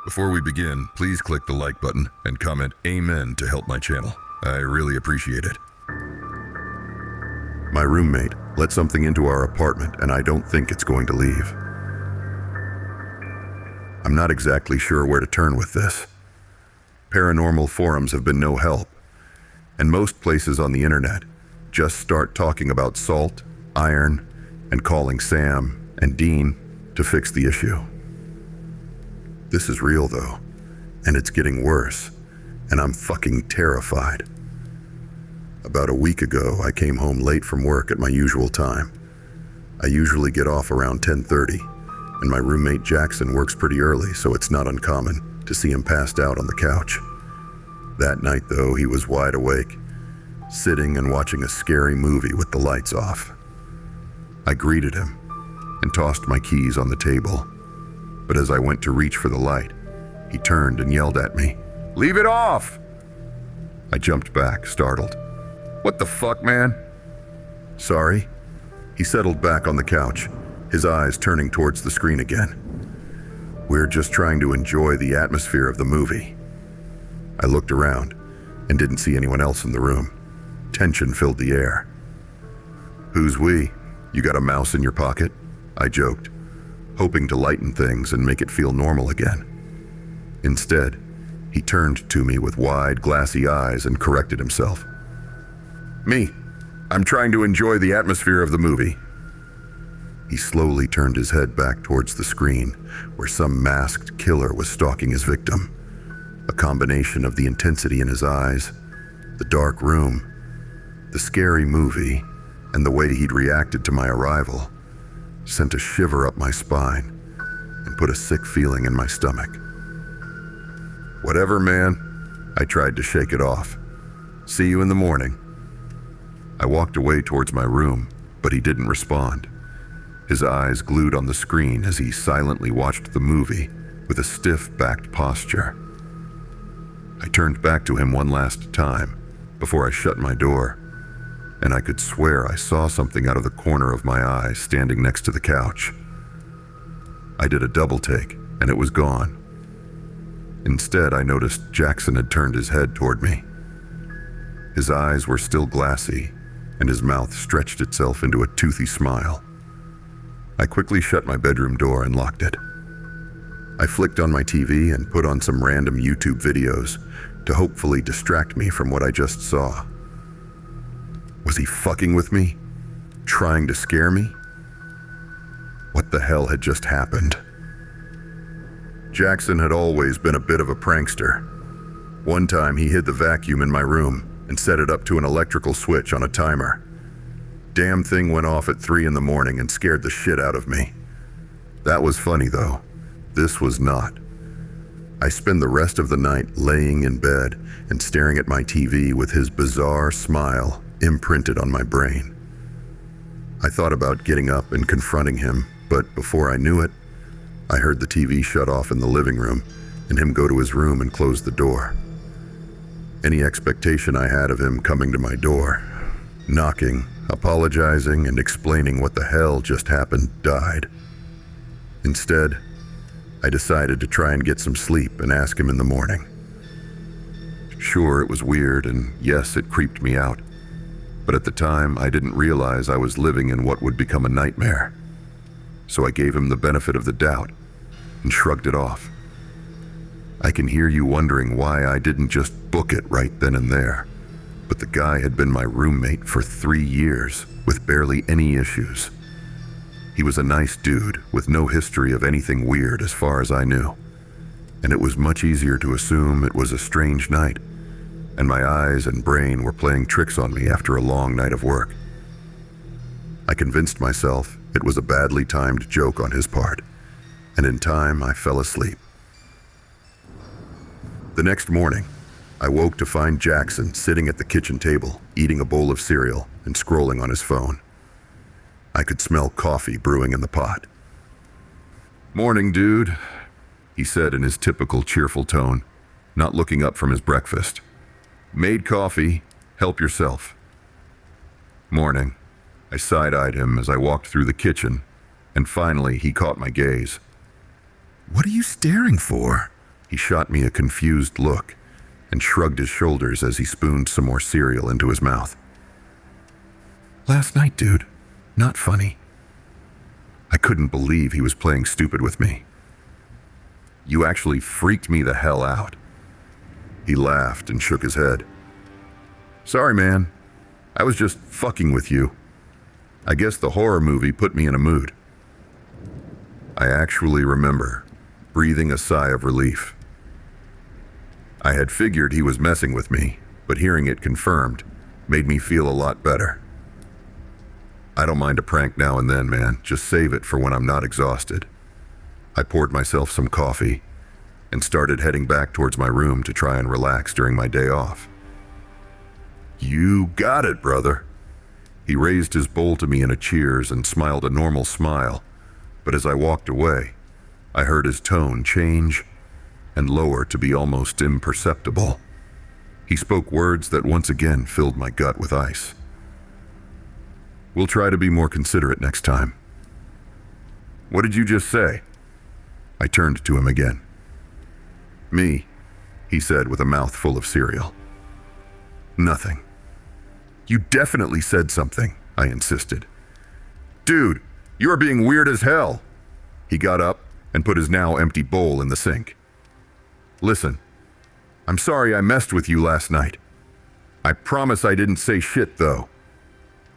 Before we begin, please click the like button and comment Amen to help my channel. I really appreciate it. My roommate let something into our apartment and I don't think it's going to leave. I'm not exactly sure where to turn with this. Paranormal forums have been no help, and most places on the internet just start talking about salt, iron, and calling Sam and Dean to fix the issue. This is real though, and it's getting worse, and I'm fucking terrified. About a week ago, I came home late from work at my usual time. I usually get off around 10:30, and my roommate Jackson works pretty early, so it's not uncommon to see him passed out on the couch. That night though, he was wide awake, sitting and watching a scary movie with the lights off. I greeted him and tossed my keys on the table, but as I went to reach for the light, he turned and yelled at me, "Leave it off!" I jumped back, startled. "What the fuck, man?" "Sorry." He settled back on the couch, his eyes turning towards the screen again. "We're just trying to enjoy the atmosphere of the movie." I looked around and didn't see anyone else in the room. Tension filled the air. "Who's we? You got a mouse in your pocket?" I joked, hoping to lighten things and make it feel normal again. Instead, he turned to me with wide, glassy eyes and corrected himself. "Me. I'm trying to enjoy the atmosphere of the movie." He slowly turned his head back towards the screen, where some masked killer was stalking his victim. A combination of the intensity in his eyes, the dark room, the scary movie, and the way he'd reacted to my arrival sent a shiver up my spine and put a sick feeling in my stomach. "Whatever, man." I tried to shake it off. "See you in the morning." I walked away towards my room, but he didn't respond. His eyes glued on the screen as he silently watched the movie with a stiff-backed posture. I turned back to him one last time before I shut my door, and I could swear I saw something out of the corner of my eye standing next to the couch. I did a double take, and it was gone. Instead, I noticed Jackson had turned his head toward me. His eyes were still glassy, and his mouth stretched itself into a toothy smile. I quickly shut my bedroom door and locked it. I flicked on my TV and put on some random YouTube videos to hopefully distract me from what I just saw. Was he fucking with me? Trying to scare me? What the hell had just happened? Jackson had always been a bit of a prankster. One time he hid the vacuum in my room and set it up to an electrical switch on a timer. Damn thing went off at 3 in the morning and scared the shit out of me. That was funny though. This was not. I spent the rest of the night laying in bed and staring at my TV with his bizarre smile imprinted on my brain. I thought about getting up and confronting him, but before I knew it, I heard the TV shut off in the living room and him go to his room and close the door. Any expectation I had of him coming to my door, knocking, apologizing, and explaining what the hell just happened died. Instead, I decided to try and get some sleep and ask him in the morning. Sure, it was weird, and yes, it creeped me out. But at the time, I didn't realize I was living in what would become a nightmare. So I gave him the benefit of the doubt and shrugged it off. I can hear you wondering why I didn't just book it right then and there. But the guy had been my roommate for 3 years with barely any issues. He was a nice dude with no history of anything weird as far as I knew. And it was much easier to assume it was a strange night, and my eyes and brain were playing tricks on me after a long night of work. I convinced myself it was a badly timed joke on his part, and in time I fell asleep. The next morning, I woke to find Jackson sitting at the kitchen table, eating a bowl of cereal and scrolling on his phone. I could smell coffee brewing in the pot. "Morning, dude," he said in his typical cheerful tone, not looking up from his breakfast. "Made coffee. Help yourself." "Morning." I side-eyed him as I walked through the kitchen, and finally he caught my gaze. "What are you staring for? He shot me a confused look and shrugged his shoulders as he spooned some more cereal into his mouth. Last night, dude. Not funny. I couldn't believe he was playing stupid with me. You actually freaked me the hell out. He laughed and shook his head. Sorry, man. I was just fucking with you. I guess the horror movie put me in a mood. I actually remember breathing a sigh of relief. I had figured he was messing with me, but hearing it confirmed made me feel a lot better. I don't mind a prank now and then, man. Just save it for when I'm not exhausted. I poured myself some coffee and started heading back towards my room to try and relax during my day off. You got it, brother. He raised his bowl to me in a cheers and smiled a normal smile, but as I walked away, I heard his tone change and lower to be almost imperceptible. He spoke words that once again filled my gut with ice. We'll try to be more considerate next time. What did you just say? I turned to him again. Me, he said with a mouth full of cereal. Nothing. You definitely said something, I insisted. Dude, you are being weird as hell. He got up and put his now empty bowl in the sink. Listen, I'm sorry I messed with you last night. I promise I didn't say shit, though.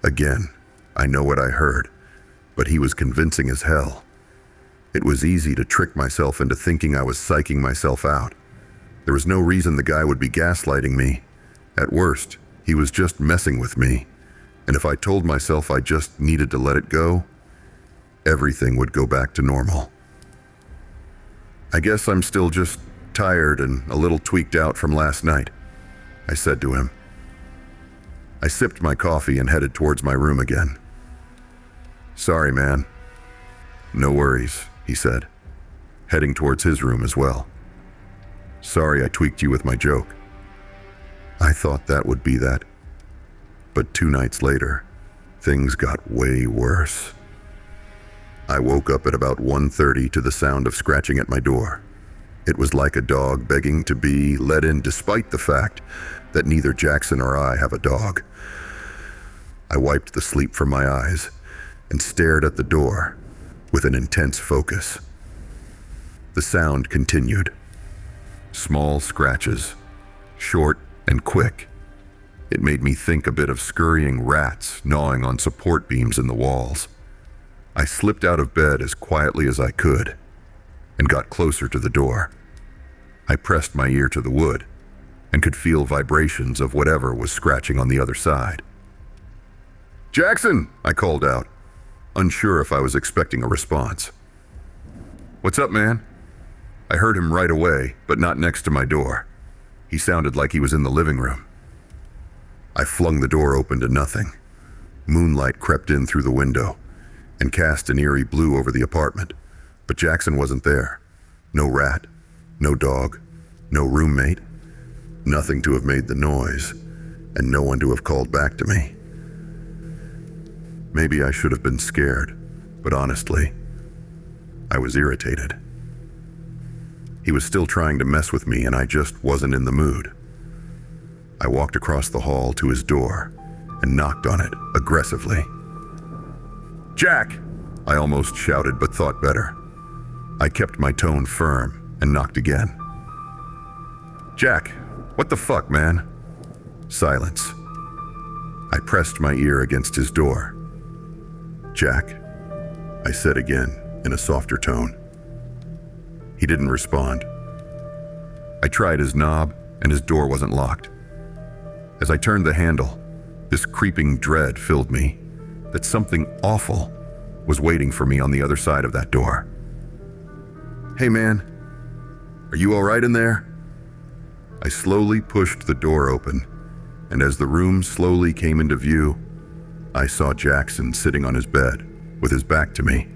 Again, I know what I heard, but he was convincing as hell. It was easy to trick myself into thinking I was psyching myself out. There was no reason the guy would be gaslighting me. At worst, he was just messing with me, and if I told myself I just needed to let it go, everything would go back to normal. I guess I'm still just tired and a little tweaked out from last night, I said to him. I sipped my coffee and headed towards my room again. Sorry, man. No worries, he said, heading towards his room as well. Sorry I tweaked you with my joke. I thought that would be that. But 2 nights later, things got way worse. I woke up at about 1:30 to the sound of scratching at my door. It was like a dog begging to be let in despite the fact that neither Jackson or I have a dog. I wiped the sleep from my eyes and stared at the door with an intense focus. The sound continued. Small scratches, short and quick. It made me think a bit of scurrying rats gnawing on support beams in the walls. I slipped out of bed as quietly as I could and got closer to the door. I pressed my ear to the wood and could feel vibrations of whatever was scratching on the other side. Jackson, I called out, unsure if I was expecting a response. What's up, man? I heard him right away, but not next to my door. He sounded like he was in the living room. I flung the door open to nothing. Moonlight crept in through the window and cast an eerie blue over the apartment, but Jackson wasn't there. No rat, no dog, no roommate, nothing to have made the noise, and no one to have called back to me. Maybe I should have been scared, but honestly, I was irritated. He was still trying to mess with me, and I just wasn't in the mood. I walked across the hall to his door and knocked on it aggressively. Jack! I almost shouted, but thought better. I kept my tone firm and knocked again. Jack, what the fuck, man? Silence. I pressed my ear against his door. Jack, I said again in a softer tone. He didn't respond. I tried his knob, and his door wasn't locked. As I turned the handle, this creeping dread filled me that something awful was waiting for me on the other side of that door. Hey man, are you all right in there? I slowly pushed the door open, and as the room slowly came into view, I saw Jackson sitting on his bed with his back to me.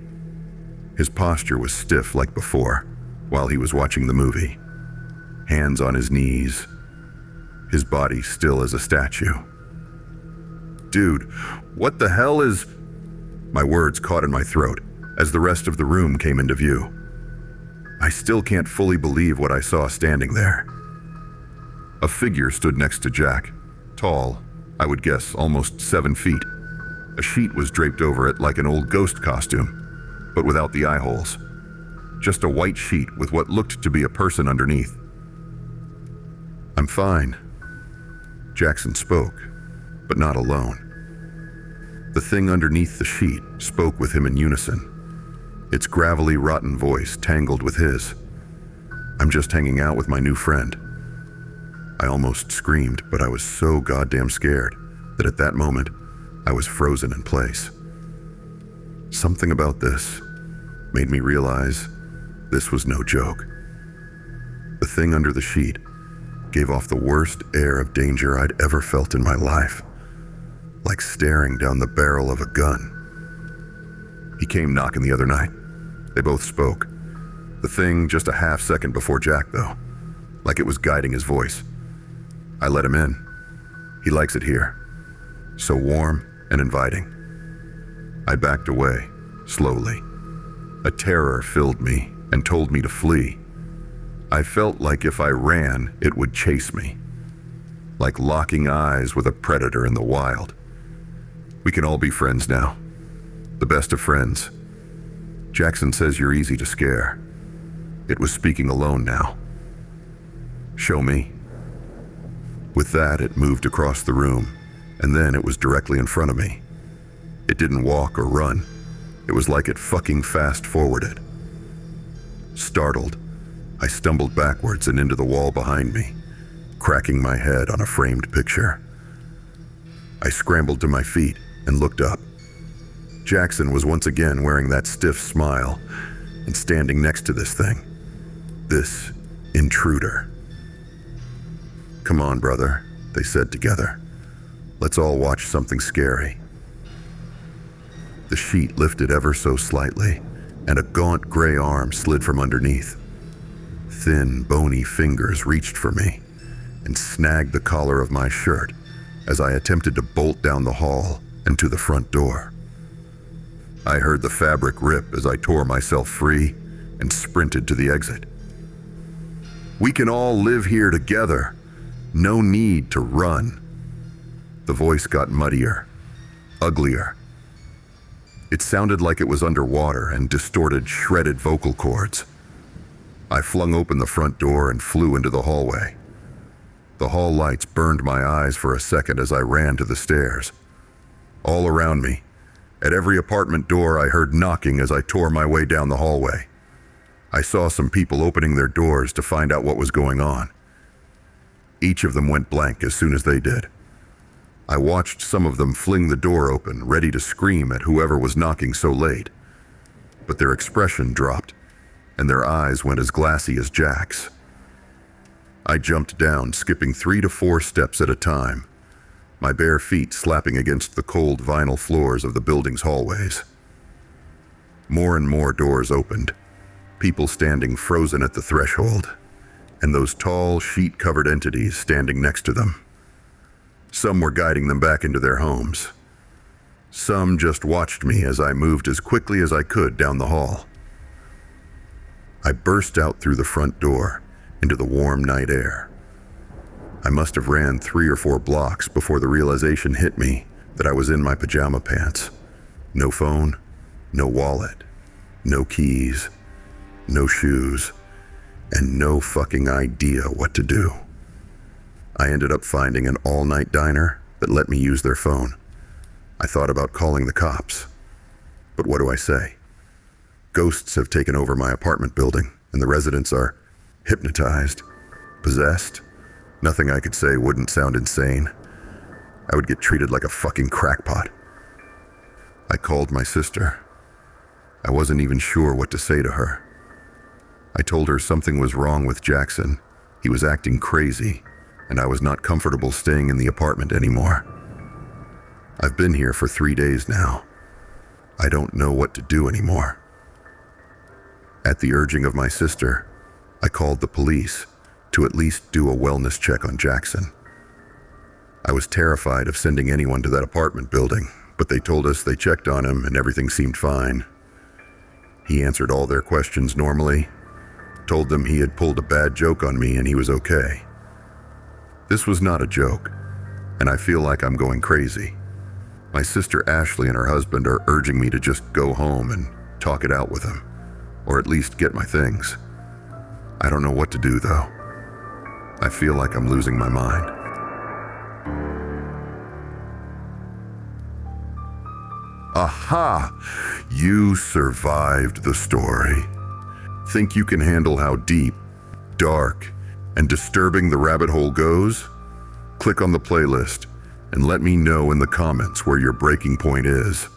His posture was stiff like before while he was watching the movie, hands on his knees, his body still as a statue. Dude, what the hell is... My words caught in my throat as the rest of the room came into view. I still can't fully believe what I saw standing there. A figure stood next to Jack, tall, I would guess almost 7 feet. A sheet was draped over it like an old ghost costume, but without the eye holes. Just a white sheet with what looked to be a person underneath. "I'm fine." Jackson spoke, but not alone. The thing underneath the sheet spoke with him in unison, its gravelly, rotten voice tangled with his. "I'm just hanging out with my new friend." I almost screamed, but I was so goddamn scared that at that moment, I was frozen in place. Something about this made me realize this was no joke. The thing under the sheet gave off the worst air of danger I'd ever felt in my life, like staring down the barrel of a gun. "He came knocking the other night." They both spoke. The thing just a half second before Jack, though, like it was guiding his voice. "I let him in. He likes it here. So warm and inviting." I backed away, slowly. A terror filled me and told me to flee. I felt like if I ran, it would chase me. Like locking eyes with a predator in the wild. "We can all be friends now. The best of friends. Jackson says you're easy to scare." It was speaking alone now. "Show me." With that, it moved across the room, and then it was directly in front of me. It didn't walk or run. It was like it fucking fast-forwarded. Startled, I stumbled backwards and into the wall behind me, cracking my head on a framed picture. I scrambled to my feet and looked up. Jackson was once again wearing that stiff smile and standing next to this thing. This intruder. "Come on, brother," they said together. "Let's all watch something scary." The sheet lifted ever so slightly, and a gaunt gray arm slid from underneath. Thin, bony fingers reached for me and snagged the collar of my shirt as I attempted to bolt down the hall and to the front door. I heard the fabric rip as I tore myself free and sprinted to the exit. "We can all live here together. No need to run." The voice got muddier, uglier. It sounded like it was underwater and distorted, shredded vocal cords. I flung open the front door and flew into the hallway. The hall lights burned my eyes for a second as I ran to the stairs. All around me, at every apartment door, I heard knocking as I tore my way down the hallway. I saw some people opening their doors to find out what was going on. Each of them went blank as soon as they did. I watched some of them fling the door open, ready to scream at whoever was knocking so late. But their expression dropped, and their eyes went as glassy as Jack's. I jumped down, skipping 3 to 4 steps at a time, my bare feet slapping against the cold vinyl floors of the building's hallways. More and more doors opened, people standing frozen at the threshold, and those tall, sheet-covered entities standing next to them. Some were guiding them back into their homes. Some just watched me as I moved as quickly as I could down the hall. I burst out through the front door into the warm night air. I must have ran 3 or 4 blocks before the realization hit me that I was in my pajama pants. No phone, no wallet, no keys, no shoes, and no fucking idea what to do. I ended up finding an all-night diner that let me use their phone. I thought about calling the cops. But what do I say? Ghosts have taken over my apartment building, and the residents are hypnotized, possessed. Nothing I could say wouldn't sound insane. I would get treated like a fucking crackpot. I called my sister. I wasn't even sure what to say to her. I told her something was wrong with Jackson. He was acting crazy, and I was not comfortable staying in the apartment anymore. I've been here for 3 days now. I don't know what to do anymore. At the urging of my sister, I called the police to at least do a wellness check on Jackson. I was terrified of sending anyone to that apartment building, but they told us they checked on him and everything seemed fine. He answered all their questions normally, told them he had pulled a bad joke on me and he was okay. This was not a joke, and I feel like I'm going crazy. My sister Ashley and her husband are urging me to just go home and talk it out with him, or at least get my things. I don't know what to do though. I feel like I'm losing my mind. Aha! You survived the story. Think you can handle how deep, dark, and disturbing the rabbit hole goes? Click on the playlist and let me know in the comments where your breaking point is.